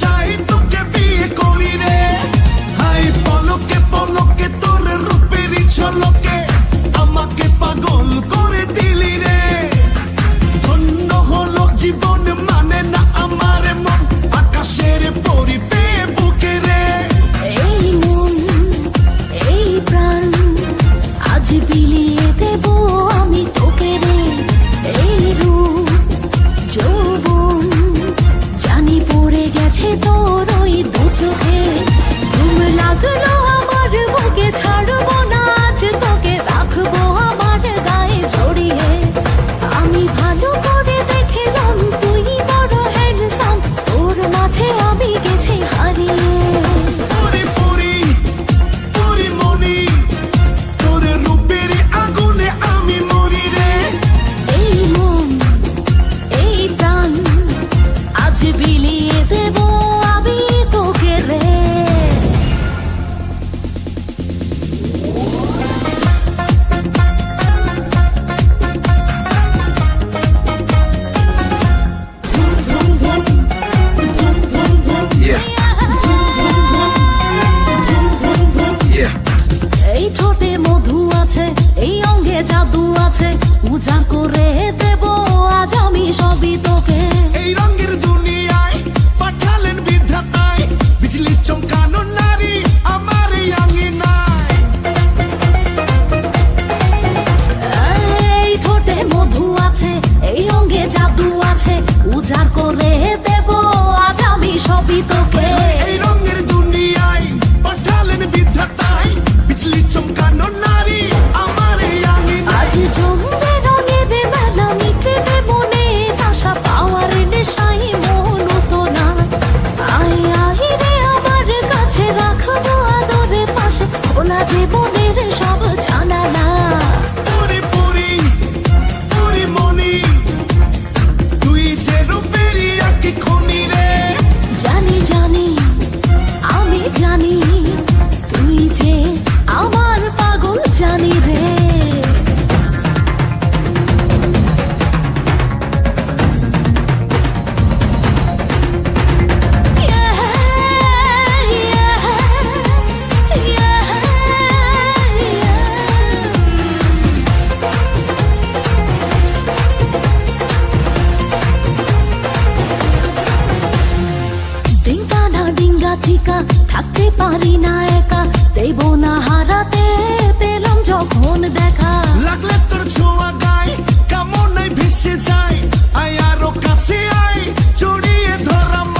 চাই তোকে বিয়ে করি রে। হাই পলকে পলকে তোর রূপেরই ঝলকে আমাকে পাগল করে দিলি রে। ধন্য হলো জীবন মানে না আমার মন আকাশের পরি পেয়ে বুকে রে। এই মন এই প্রাণ আজ বিলিয়ে দেব আমি তোকে রে। এই রূপ যৌবন জানি পড়ে গেছে তোর ওই দু চোখে। ঘুম লাগলো আমার বুকে ছাড়বো না আজ তোকে রাখবো আমার গায়ে জড়িয়ে। আমি ভালো করে দেখলাম তুই বড় হ্যান্ডসাম তোর মাঝে আমি গেছি হারিয়ে। পরি পরি পরি মনি তোর রূপের আগুনে আমি মরি রে। এই মন এই প্রাণ আজ বিলিয়ে দেব আমি তোকে রে। এই ঠোঁটে মধু আছে এই অঙ্গে জাদু আছে উজাড় করে দেব আজ আমি সবই তোকে। এই রঙের দুনিয়ায় পাঠালেন বিধাতায় বিজলি চমকানো নারী আমার এই আঙিনায়। এই ঠোঁটে মধু আছে এই অঙ্গে জাদু আছে উজাড় করে দেব আজ আমি সবই তোকে। এই রঙের দুনিয়ায় পাঠালেন বিধাতায় বিজলি চমকানো নারী আমার এই আঙিনায়। আজ জমবে রঙের মেলা মিটবে মনে আশা পাওয়ার নেশাই মন তো না। আয় আহি রে আমার কাছে রাখবো আদরে পাশে খোলা জীবনের সব জানালা। পরি পরি পরি মনি তুই যে রূপেরই একই খনি রে। জানি জানি আমি জানি তুই যে আমার পাগল জানি রে। ডিঙ্গা না ডিঙ্গা চিকা থাকতে পারি না একা দেব না হারাতে পেলাম যখন দেখা। লাগলে তোর ছোঁয়া গায় কামনায় ভেসে যায় আয় আরো কাছে আয় জড়িয়ে ধর আমায়।